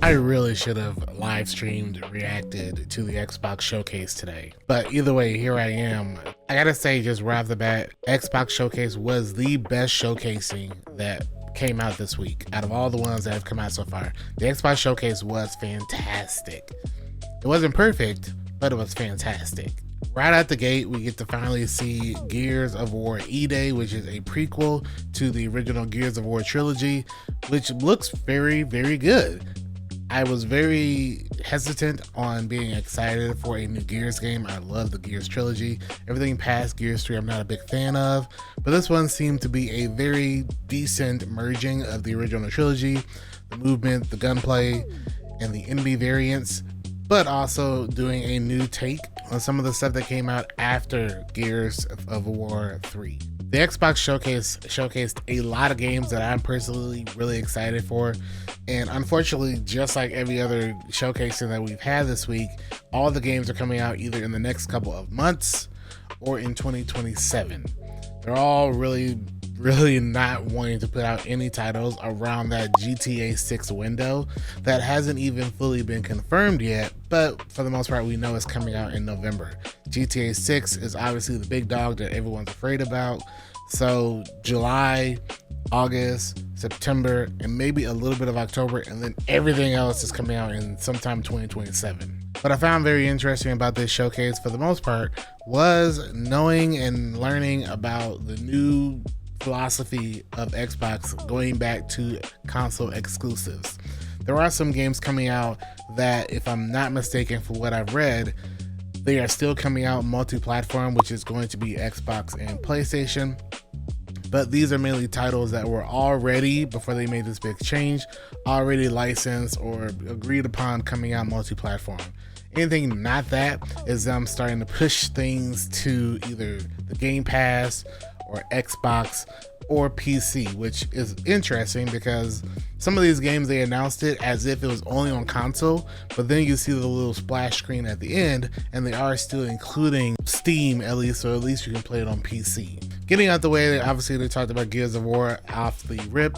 I really should have live streamed, reacted to the Xbox Showcase today. But either way, here I am. I gotta say, just right off the bat, Xbox Showcase was the best showcasing that came out this week. Out of all the ones that have come out so far, the Xbox Showcase was fantastic. It wasn't perfect, but it was fantastic. Right out the gate, we get to finally see Gears of War E-Day, which is a prequel to the original Gears of War trilogy, which looks very, very good. I was very hesitant on being excited for a new Gears game. I love the Gears trilogy. Everything past Gears 3 I'm not a big fan of, but this one seemed to be a very decent merging of the original trilogy, the movement, the gunplay, and the enemy variants, but also doing a new take on some of the stuff that came out after Gears of War 3. The Xbox Showcase showcased a lot of games that I'm personally really excited for, and unfortunately, just like every other showcasing that we've had this week, all the games are coming out either in the next couple of months or in 2027. They're all really not wanting to put out any titles around that GTA 6 window that hasn't even fully been confirmed yet, but for the most part we know it's coming out in November. GTA 6 is obviously the big dog that everyone's afraid about, so July, August, September, and maybe a little bit of October, and then everything else is coming out in sometime 2027. What I found very interesting about this showcase for the most part was knowing and learning about the new philosophy of Xbox going back to console exclusives. There are some games coming out that, if I'm not mistaken from what I've read, they are still coming out multi-platform, which is going to be Xbox and PlayStation. But these are mainly titles that were already, before they made this big change, already licensed or agreed upon coming out multi-platform. Anything not that is them starting to push things to either the Game Pass or Xbox or PC, which is interesting because some of these games, they announced it as if it was only on console, but then you see the little splash screen at the end and they are still including Steam, at least, so at least you can play it on PC. Getting out the way, obviously they talked about Gears of War off the rip.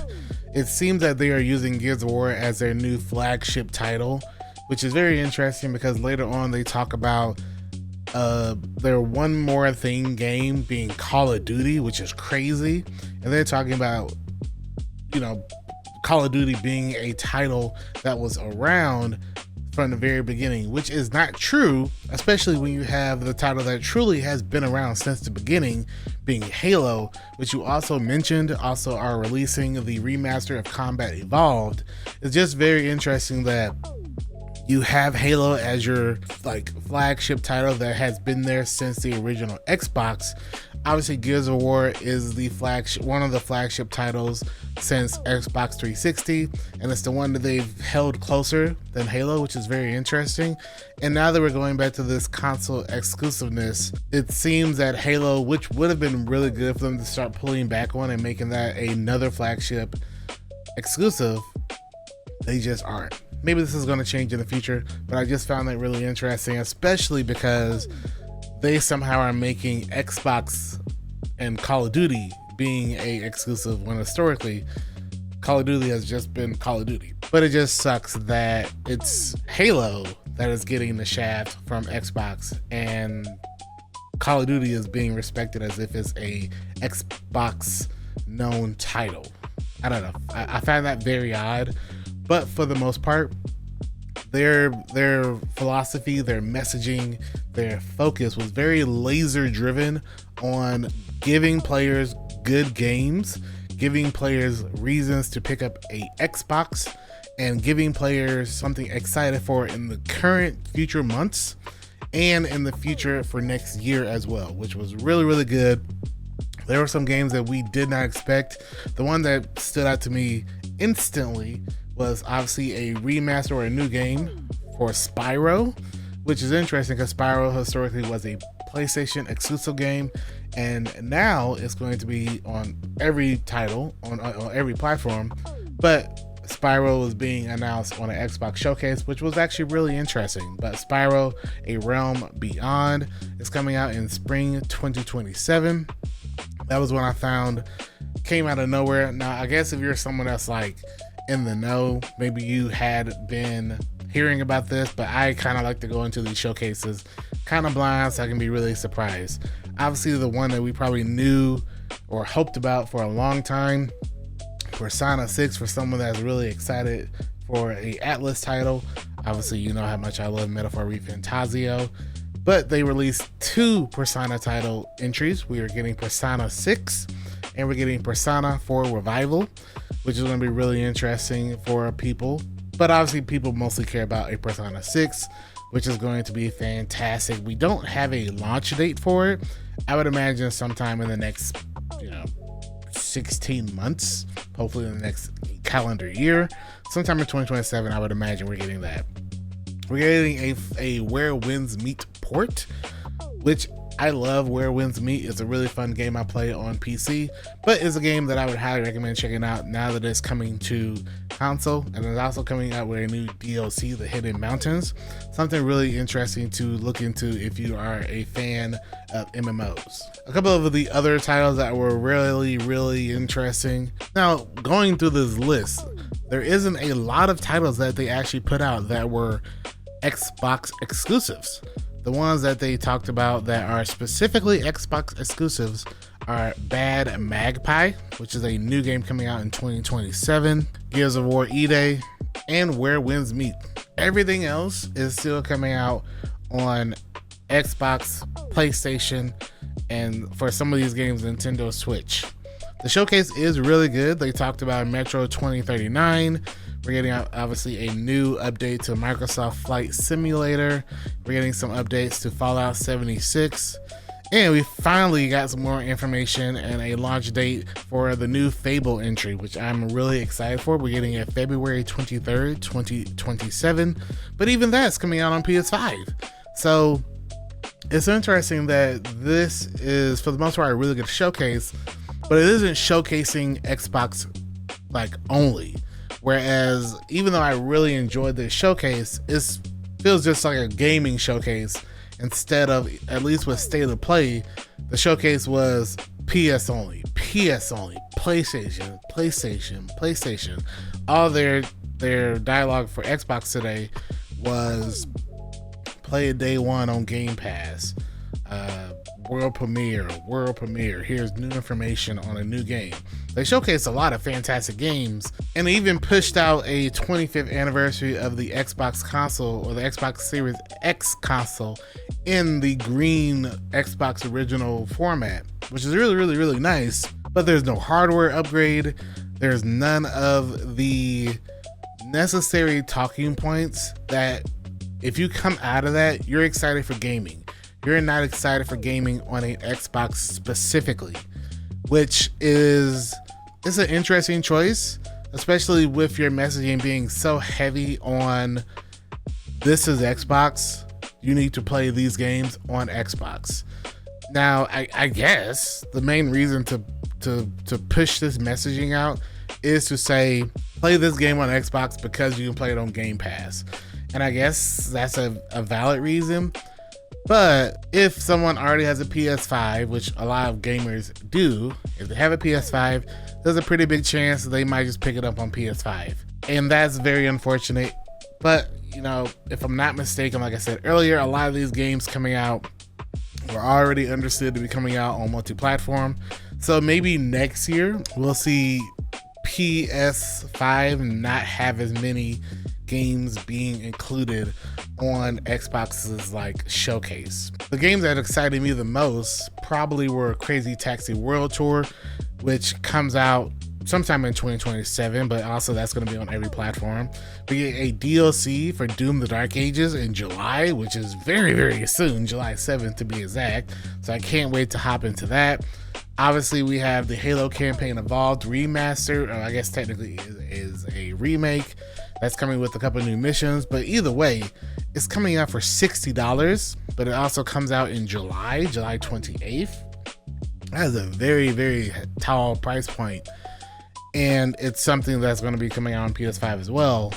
It seems that they are using Gears of War as their new flagship title, which is very interesting because later on they talk about their one more thing game being Call of Duty, which is crazy, and they're talking about, you know, Call of Duty being a title that was around from the very beginning, which is not true, especially when you have the title that truly has been around since the beginning, being Halo, which you also mentioned also are releasing the remaster of Combat Evolved. It's just very interesting that you have Halo as your flagship title that has been there since the original Xbox. Obviously, Gears of War is the one of the flagship titles since Xbox 360, and it's the one that they've held closer than Halo, which is very interesting. And now that we're going back to this console exclusiveness, it seems that Halo, which would have been really good for them to start pulling back on and making that another flagship exclusive, they just aren't. Maybe this is going to change in the future, but I just found that really interesting, especially because they somehow are making Xbox and Call of Duty being a exclusive when historically Call of Duty has just been Call of Duty. But it just sucks that it's Halo that is getting the shaft from Xbox and Call of Duty is being respected as if it's a Xbox known title. I don't know. I find that very odd. But for the most part, their philosophy, their messaging, their focus was very laser driven on giving players good games, giving players reasons to pick up a Xbox, and giving players something excited for in the current future months and in the future for next year as well, which was really, really good. There were some games that we did not expect. The one that stood out to me instantly was obviously a remaster or a new game for Spyro, which is interesting because Spyro historically was a PlayStation exclusive game, and now it's going to be on every title, on every platform. But Spyro was being announced on an Xbox Showcase, which was actually really interesting. But Spyro, A Realm Beyond, is coming out in spring 2027. That was one I found came out of nowhere. Now, I guess if you're someone that's like in the know. Maybe you had been hearing about this, but I kind of like to go into these showcases kind of blind so I can be really surprised. Obviously, the one that we probably knew or hoped about for a long time, Persona 6, for someone that's really excited for a Atlas title. Obviously, you know how much I love Metaphor ReFantazio, but they released 2 Persona title entries. We are getting Persona 6 and we're getting Persona 4 Revival, which is going to be really interesting for people. But obviously, people mostly care about a Persona 6, which is going to be fantastic. We don't have a launch date for it. I would imagine sometime in the next, 16 months, hopefully in the next calendar year. Sometime in 2027, I would imagine we're getting that. We're getting a Where Winds Meet port, which I love. Where Winds Meet is a really fun game I play on PC, but it's a game that I would highly recommend checking out now that it's coming to console, and it's also coming out with a new DLC, The Hidden Mountains. Something really interesting to look into if you are a fan of MMOs. A couple of the other titles that were really, really interesting. Now, going through this list, there isn't a lot of titles that they actually put out that were Xbox exclusives. The ones that they talked about that are specifically Xbox exclusives are Bad Magpie, which is a new game coming out in 2027, Gears of War E-Day, and Where Winds Meet. Everything else is still coming out on Xbox, PlayStation, and for some of these games, Nintendo Switch. The showcase is really good. They talked about Metro 2039. We're getting obviously a new update to Microsoft Flight Simulator. We're getting some updates to Fallout 76. And we finally got some more information and a launch date for the new Fable entry, which I'm really excited for. We're getting it February 23rd, 2027. But even that's coming out on PS5. So it's interesting that this is, for the most part, a really good showcase, but it isn't showcasing Xbox only. Whereas, even though I really enjoyed this showcase, it feels just like a gaming showcase instead of, at least with State of Play, the showcase was PS only, PlayStation. All their dialogue for Xbox today was play it day one on Game Pass. World premiere. Here's new information on a new game. They showcased a lot of fantastic games and even pushed out a 25th anniversary of the Xbox console, or the Xbox Series X console, in the green Xbox original format, which is really, really, really nice. But there's no hardware upgrade. There's none of the necessary talking points that if you come out of that, you're excited for gaming. You're not excited for gaming on an Xbox specifically, which is an interesting choice, especially with your messaging being so heavy on this is Xbox. You need to play these games on Xbox. Now, I guess the main reason to push this messaging out is to say, play this game on Xbox because you can play it on Game Pass. And I guess that's a valid reason. But if someone already has a PS5, which a lot of gamers do, if they have a PS5, there's a pretty big chance they might just pick it up on PS5. And that's very unfortunate. But, if I'm not mistaken, like I said earlier, a lot of these games coming out were already understood to be coming out on multi-platform. So maybe next year we'll see PS5 not have as many games being included on Xbox's showcase. The games that excited me the most probably were Crazy Taxi World Tour, which comes out sometime in 2027, but also that's going to be on every platform. We get a DLC for Doom the Dark Ages in July, which is very, very soon, July 7th to be exact. So I can't wait to hop into that. Obviously, we have the Halo Campaign Evolved remaster, or I guess technically is a remake. That's coming with a couple of new missions, but either way, it's coming out for $60, but it also comes out in July 28th. That is a very, very tall price point, and it's something that's going to be coming out on PS5 as well.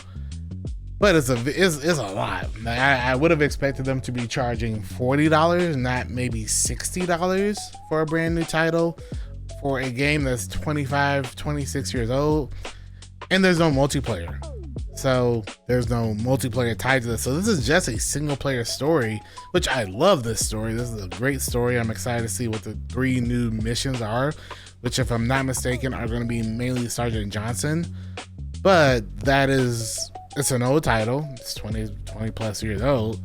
But it's a lot. I would have expected them to be charging $40, not maybe $60 for a brand new title for a game that's 25, 26 years old. and there's no multiplayer. So there's no multiplayer tied to this. So this is just a single player story, which I love this story. This is a great story. I'm excited to see what the 3 new missions are, which if I'm not mistaken are going to be mainly Sergeant Johnson. But it's an old title. It's 20 plus years old.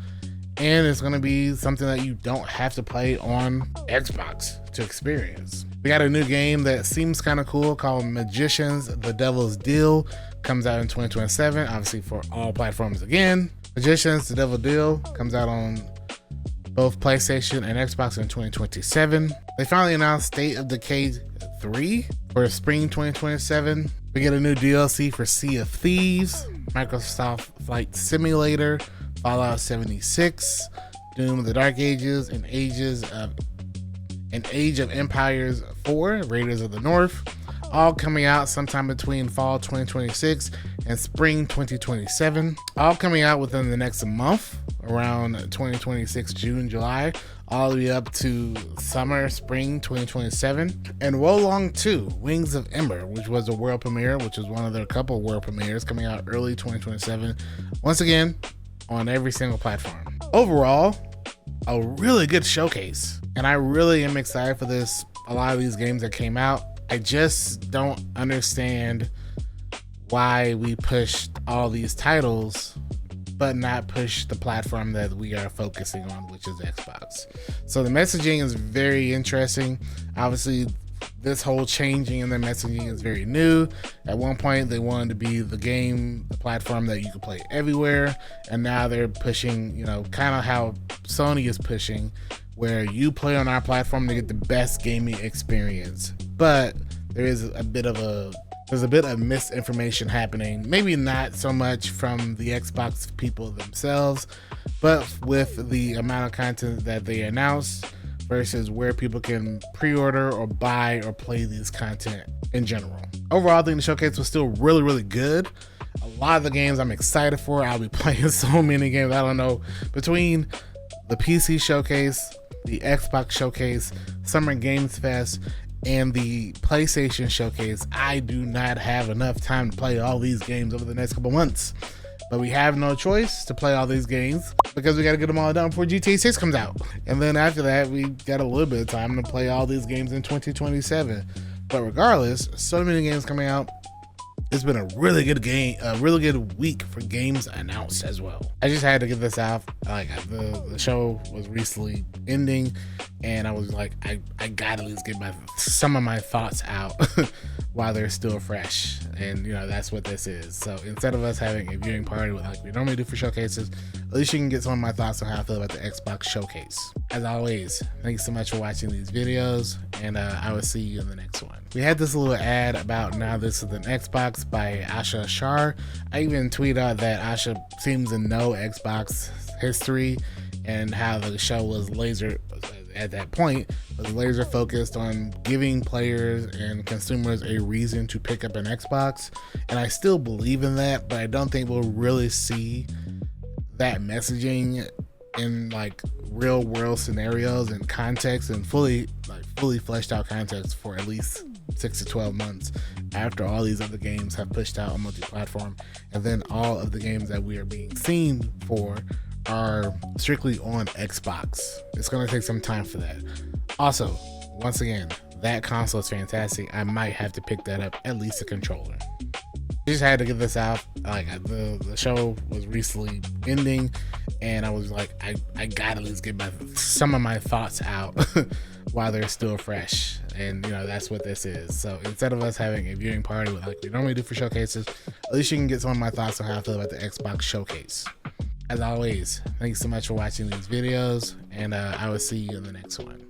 And it's going to be something that you don't have to play on Xbox to experience. We got a new game that seems kind of cool called Magicians: The Devil's Deal. Comes out in 2027, obviously for all platforms again. Magicians: The Devil's Deal comes out on both PlayStation and Xbox in 2027. They finally announced State of Decay 3 for spring 2027. We get a new DLC for Sea of Thieves, Microsoft Flight Simulator, Fallout 76, Doom of the Dark Ages, and Age of Empires 4, Raiders of the North, all coming out sometime between fall 2026 and spring 2027. All coming out within the next month, around 2026 June, July, all the way up to summer, spring 2027. And Wolong 2, Wings of Ember, which was a world premiere, which is one of their couple world premieres, coming out early 2027. Once again, on every single platform. Overall, a really good showcase. And I really am excited for this. A lot of these games that came out, I just don't understand why we pushed all these titles but not push the platform that we are focusing on, which is Xbox. So the messaging is very interesting. Obviously, this whole changing in their messaging is very new. At one point, they wanted to be the platform that you could play everywhere, and now they're pushing, kind of how Sony is pushing, where you play on our platform to get the best gaming experience. But there's a bit of misinformation happening. Maybe not so much from the Xbox people themselves, but with the amount of content that they announced versus where people can pre-order or buy or play these content in general. Overall, I think the showcase was still really, really good. A lot of the games I'm excited for. I'll be playing so many games. I don't know, between the PC showcase, the Xbox showcase, Summer Games Fest, and the PlayStation showcase, I do not have enough time to play all these games over the next couple months. But we have no choice to play all these games because we got to get them all done before GTA 6 comes out. And then after that, we got a little bit of time to play all these games in 2027. But regardless, so many games coming out. It's been a really good week for games announced as well. I just had to get this out. Like, the show was recently ending, and I was like, I gotta at least get some of my thoughts out while they're still fresh. And that's what this is. So instead of us having a viewing party like we normally do for showcases, at least you can get some of my thoughts on how I feel about the Xbox showcase. As always, thanks so much for watching these videos, and I will see you in the next one. We had this little ad about Now This Is an Xbox by Asha Shar. I even tweeted out that Asha seems to know Xbox history and how the show was at that point was laser focused on giving players and consumers a reason to pick up an Xbox. And I still believe in that, but I don't think we'll really see that messaging in like real world scenarios and context and fully fleshed out context for at least 6 to 12 months after all these other games have pushed out on multi-platform, and then all of the games that we are being seen for are strictly on Xbox. It's going to take some time for that. Also, once again, that console is fantastic. I might have to pick that up, at least a controller. I just had to get this out. Like, the show was recently ending, and I was like, I gotta at least get some of my thoughts out while they're still fresh. And that's what this is. So instead of us having a viewing party like we normally do for showcases, at least you can get some of my thoughts on how I feel about the Xbox showcase. As always, thanks so much for watching these videos, and I will see you in the next one.